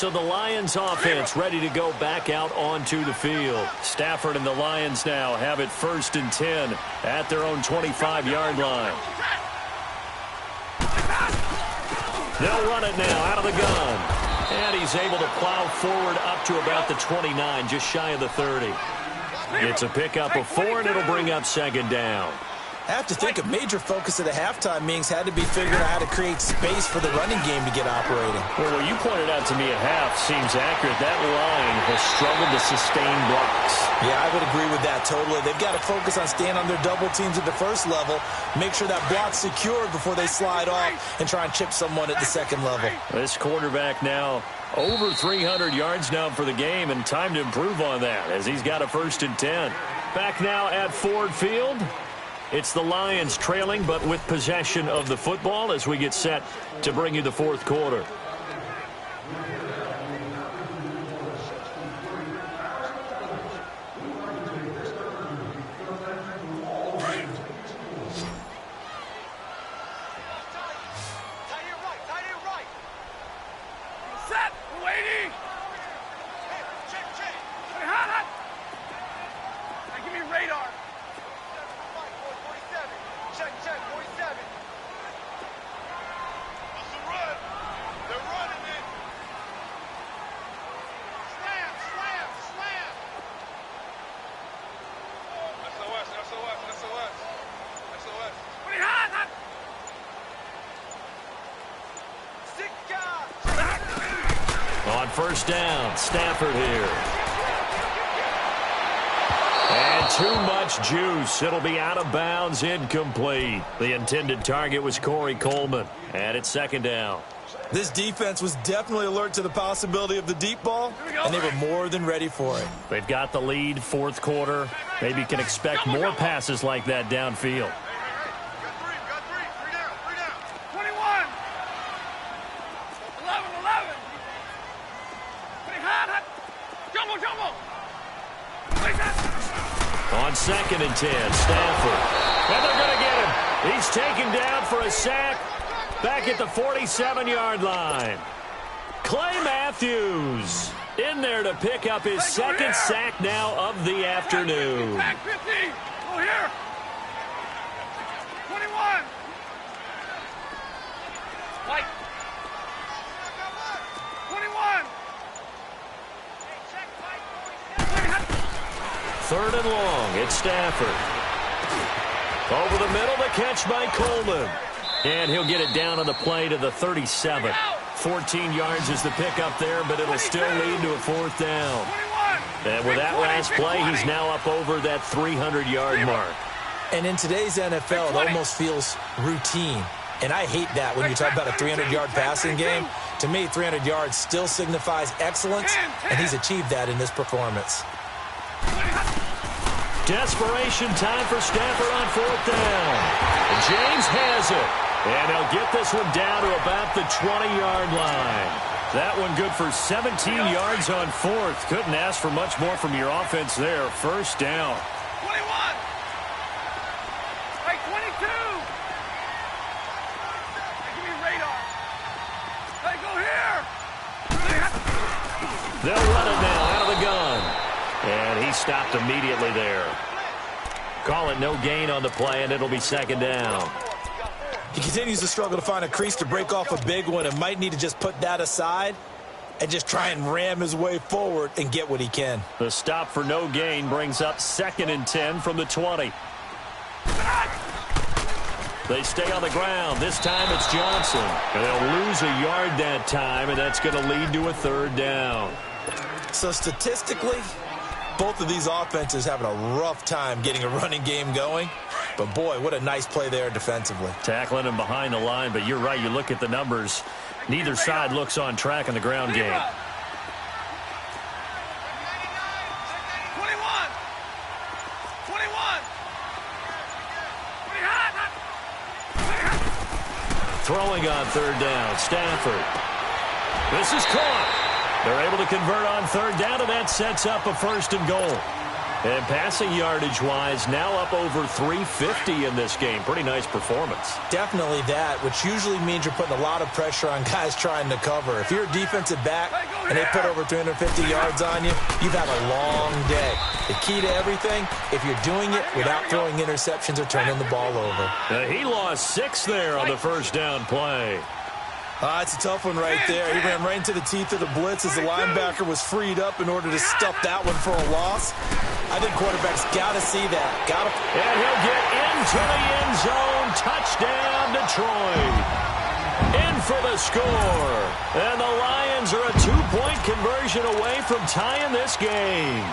So the Lions offense ready to go back out onto the field. Stafford and the Lions now have it 1st and 10 at their own 25-yard line. They'll run it now out of the gun. And he's able to plow forward up to about the 29, just shy of the 30. It's a pickup of 4, and it'll bring up 2nd down. I have to think a major focus of the halftime meetings had to be figuring out how to create space for the running game to get operating. Well, what you pointed out to me at half seems accurate. That line has struggled to sustain blocks. Yeah, I would agree with that totally. They've got to focus on staying on their double teams at the first level, make sure that block's secured before they slide off and try and chip someone at the second level. This quarterback now over 300 yards now for the game, and time to improve on that as he's got a 1st and 10. Back now at Ford Field. It's the Lions trailing, but with possession of the football as we get set to bring you the 4th quarter. On 1st down, Stafford here. And too much juice. It'll be out of bounds, incomplete. The intended target was Corey Coleman. And it's 2nd down. This defense was definitely alert to the possibility of the deep ball, and they were more than ready for it. They've got the lead, 4th quarter. Maybe can expect more passes like that downfield. On 2nd and 10, Stafford. And they're going to get him. He's taken down for a sack back at the 47-yard line. Clay Matthews in there to pick up his 2nd sack now of the afternoon. Back 50. Go here. 21. Mike. 21. 3rd and long. It's Stafford. Over the middle, the catch by Coleman. And he'll get it down on the play to the 37. 14 yards is the pickup there, but it'll still lead to a 4th down. And with that last play, he's now up over that 300-yard mark. And in today's NFL, it almost feels routine. And I hate that when you talk about a 300-yard passing game. To me, 300 yards still signifies excellence, and he's achieved that in this performance. Desperation time for Stafford on 4th down. James has it. And he'll get this one down to about the 20-yard line. That one good for 17 yards on 4th. Couldn't ask for much more from your offense there. 1st down. 21. Right, 22. Give me radar. Hey, go here. They'll run it now out of the gun. And he stopped immediately there. Call it no gain on the play, and it'll be 2nd down. He continues to struggle to find a crease to break off a big one and might need to just put that aside and just try and ram his way forward and get what he can. The stop for no gain brings up 2nd and 10 from the 20. They stay on the ground. This time it's Johnson. And they'll lose a yard that time, and that's going to lead to a 3rd down. So statistically, both of these offenses having a rough time getting a running game going. But, boy, what a nice play there defensively. Tackling him behind the line, but you're right. You look at the numbers. Neither side looks on track in the ground game. 21. Throwing on 3rd down, Stafford. This is caught. They're able to convert on 3rd down, and that sets up a 1st and goal. And passing yardage-wise, now up over 350 in this game. Pretty nice performance. Definitely that, which usually means you're putting a lot of pressure on guys trying to cover. If you're a defensive back, and they put over 350 yards on you, you've had a long day. The key to everything, if you're doing it without throwing interceptions or turning the ball over. He lost 6 there on the first down play. It's a tough one right there. He ran right into the teeth of the blitz as the linebacker was freed up in order to stuff that one for a loss. I think quarterbacks got to see that. And he'll get into the end zone. Touchdown, Detroit. In for the score. And the Lions are a 2-point conversion away from tying this game.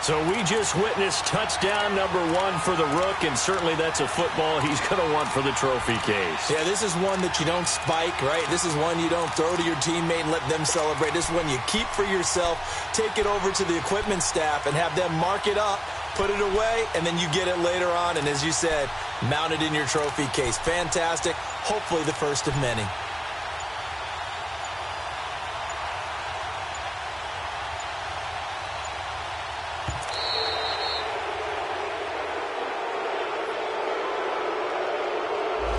So we just witnessed touchdown number 1 for the Rook, and certainly that's a football he's going to want for the trophy case. Yeah, this is one that you don't spike, right? This is one you don't throw to your teammate and let them celebrate. This is one you keep for yourself, take it over to the equipment staff, and have them mark it up, put it away, and then you get it later on, and as you said, mount it in your trophy case. Fantastic. Hopefully the first of many.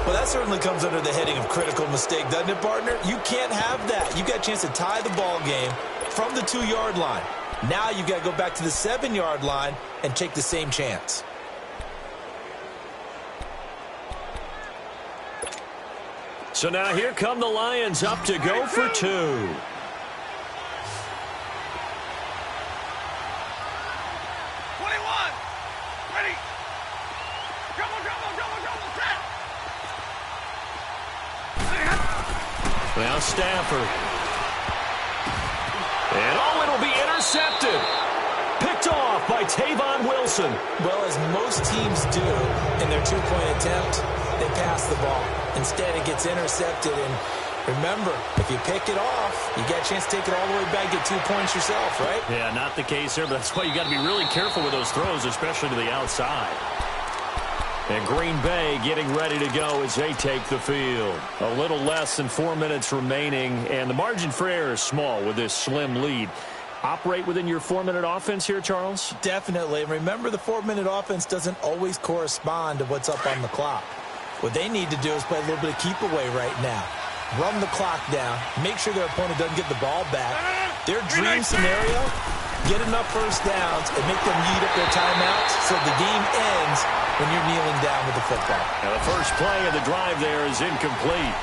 Well, that certainly comes under the heading of critical mistake, doesn't it, partner? You can't have that. You got a chance to tie the ball game from the 2-yard line. Now you've got to go back to the 7-yard line and take the same chance. So now here come the Lions up to go for 2. 21. Ready. Double, set. Now Stafford. And it'll be intercepted. Picked off by Tavon Wilson. Well, as most teams do in their 2-point attempt, they pass the ball. Instead, it gets intercepted. And remember, if you pick it off, you got a chance to take it all the way back, get 2 points yourself, right? Yeah, not the case there, but that's why you got to be really careful with those throws, especially to the outside. And Green Bay getting ready to go as they take the field. A little less than 4 minutes remaining, and the margin for error is small with this slim lead. Operate within your 4-minute offense here, Charles? Definitely. And remember, the 4-minute offense doesn't always correspond to what's up on the clock. What they need to do is play a little bit of keep away right now. Run the clock down. Make sure their opponent doesn't get the ball back. Their dream scenario, get enough first downs and make them eat up their timeouts so the game ends when you're kneeling down with the football. Now the first play of the drive there is incomplete.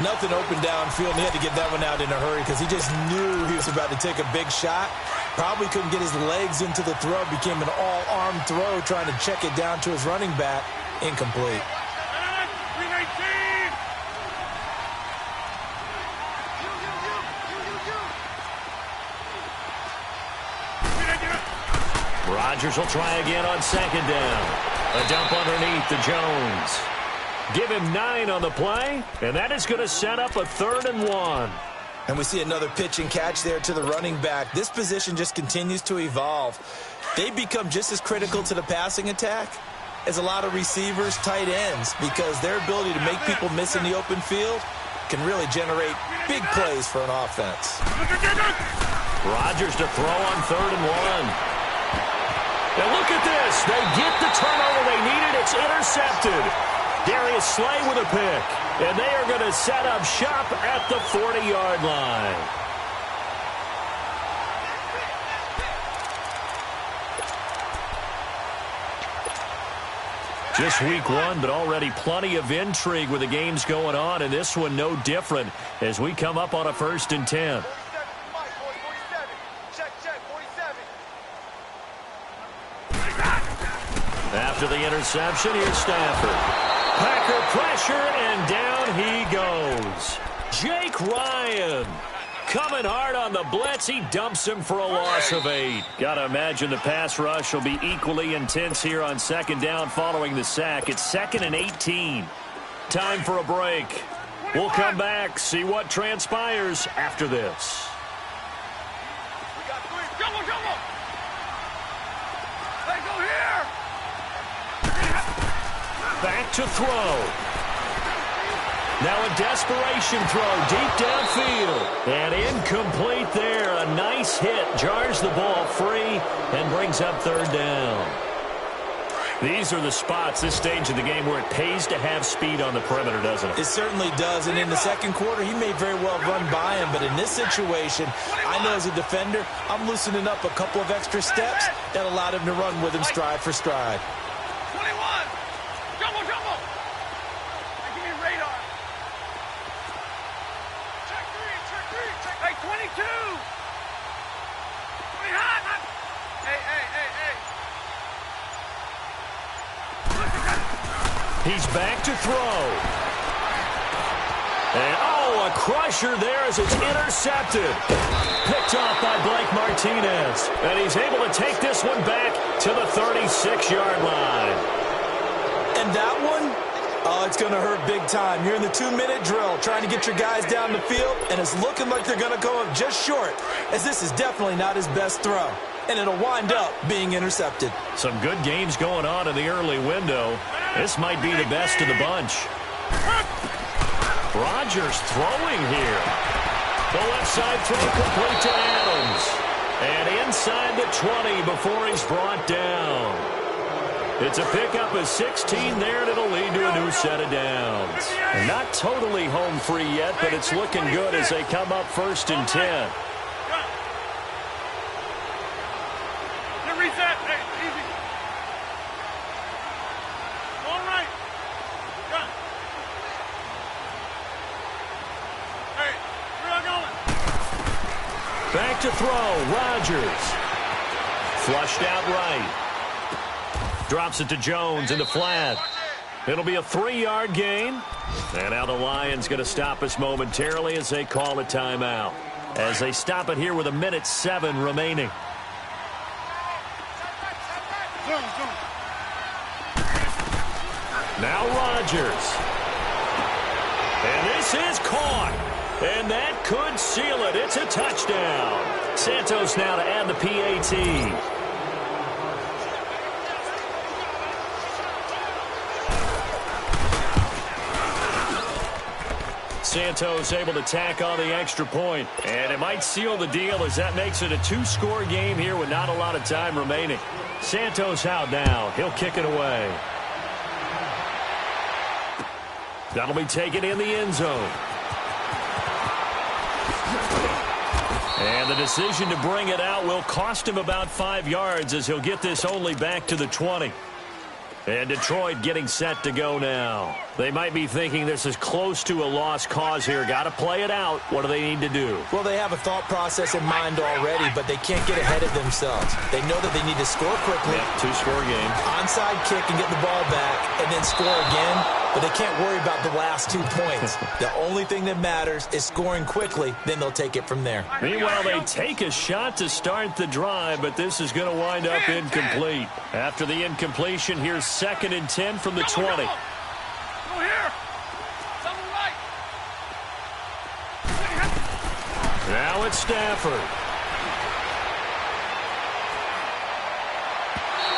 Nothing open downfield, and he had to get that one out in a hurry because he just knew he was about to take a big shot. Probably couldn't get his legs into the throw. Became an all-arm throw trying to check it down to his running back. Incomplete. Rodgers will try again on 2nd down. A dump underneath to Jones. Give him 9 on the play, and that is going to set up a 3rd and 1. And we see another pitch and catch there to the running back. This position just continues to evolve. They become just as critical to the passing attack as a lot of receivers, tight ends, because their ability to make people miss in the open field can really generate big plays for an offense. Rodgers to throw on 3rd and 1. And look at this. They get the turnover they needed. It's intercepted. Darius Slay with a pick. And they are going to set up shop at the 40-yard line. Just week 1, but already plenty of intrigue with the games going on. And this one no different as we come up on a 1st and 10. After the interception, here's Stafford. Packer pressure, and down he goes. Jake Ryan coming hard on the blitz. He dumps him for a loss of 8. Got to imagine the pass rush will be equally intense here on 2nd down following the sack. It's 2nd and 18. Time for a break. We'll come back, see what transpires after this. Back to throw. Now a desperation throw deep downfield. And incomplete there. A nice hit. Jars the ball free and brings up 3rd down. These are the spots, this stage of the game, where it pays to have speed on the perimeter, doesn't it? It certainly does, and in the second quarter, he may very well run by him, but in this situation, I know as a defender, I'm loosening up a couple of extra steps that allowed him to run with him stride for stride. 21. Jumbo, jumbo. Give me radar. Check three. Hey, 22. 20 hot. Hey. He's back to throw. And, oh, a crusher there as it's intercepted. Picked off by Blake Martinez. And he's able to take this one back to the 36-yard line. And that one, oh, it's going to hurt big time. You're in the 2-minute drill trying to get your guys down the field, and it's looking like they're going to go up just short, as this is definitely not his best throw. And it'll wind up being intercepted. Some good games going on in the early window. This might be the best of the bunch. Rodgers throwing here. The left side throw complete to Adams. And inside the 20 before he's brought down. It's a pickup of 16 there, and it'll lead to a new set of downs. Not totally home free yet, but it's looking good as they come up 1st and 10. Reset. Hey, easy. All right. Gun. Hey, where are you going? Back to throw. Rodgers. Flushed out right. Drops it to Jones in the flat. It'll be a 3-yard gain. And now the Lions going to stop us momentarily as they call a timeout. As they stop it here with 1:07 remaining. Now Rodgers. And this is caught. And that could seal it. It's a touchdown. Santos now to add the PAT. Santos able to tack on the extra point. And it might seal the deal as that makes it a 2-score game here with not a lot of time remaining. Santos out now. He'll kick it away. That'll be taken in the end zone. And the decision to bring it out will cost him about 5 yards as he'll get this only back to the 20. And Detroit getting set to go now. They might be thinking this is close to a lost cause here. Got to play it out. What do they need to do? Well, they have a thought process in mind already, but they can't get ahead of themselves. They know that they need to score quickly. Yeah, 2-score game. Onside kick and get the ball back, and then score again. But they can't worry about the last 2 points. The only thing that matters is scoring quickly. Then they'll take it from there. Meanwhile, they take a shot to start the drive, but this is going to wind up incomplete. After the incompletion, here's 2nd and 10 from the 20. Go here. Someone right. Now it's Stafford.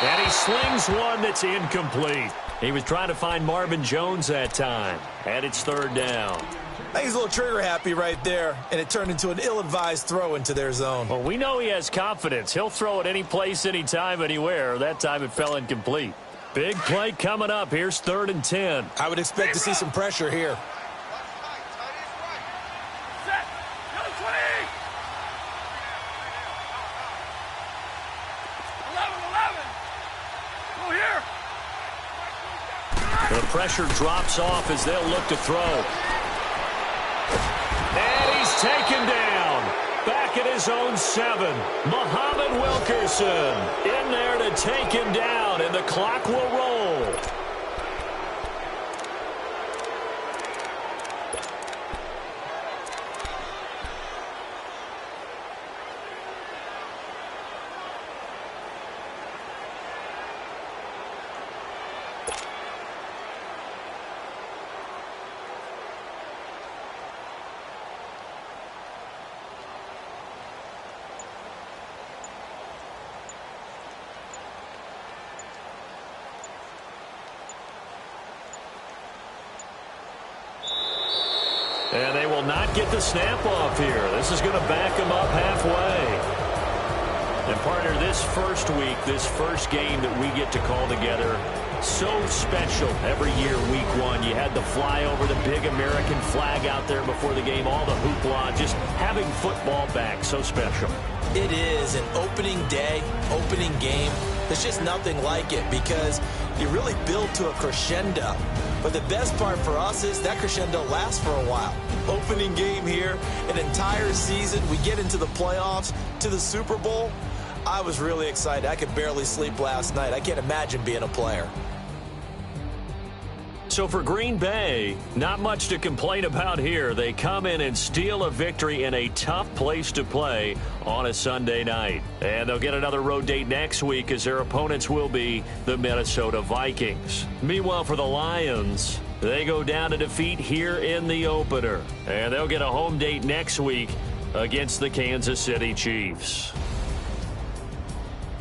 And he slings one that's incomplete. He was trying to find Marvin Jones that time. And it's 3rd down. I think he's a little trigger happy right there, and it turned into an ill-advised throw into their zone. Well, we know he has confidence. He'll throw it any place, anytime, anywhere. That time it fell incomplete. Big play coming up. Here's 3rd and 10. I would expect to see some pressure here. Set. Another 20. 11. Go here. The pressure drops off as they'll look to throw. And he's taken down. Back at his own 7. Muhammad Wilkerson in there to take him down, and the clock will roll. And they will not get the snap off here. This is going to back them up halfway. And partner, this first week, this first game that we get to call together, so special every year, week one. You had the flyover, the big American flag out there before the game, all the hoopla, just having football back, so special. It is an opening day, opening game. There's just nothing like it because you really build to a crescendo. But the best part for us is that crescendo lasts for a while. Opening game here, an entire season. We get into the playoffs, to the Super Bowl. I was really excited. I could barely sleep last night. I can't imagine being a player. So for Green Bay, not much to complain about here. They come in and steal a victory in a tough place to play on a Sunday night. And they'll get another road date next week as their opponents will be the Minnesota Vikings. Meanwhile, for the Lions, they go down to defeat here in the opener. And they'll get a home date next week against the Kansas City Chiefs.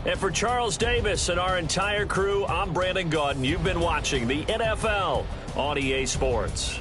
And for Charles Davis and our entire crew, I'm Brandon Gaudin. You've been watching the NFL on EA Sports.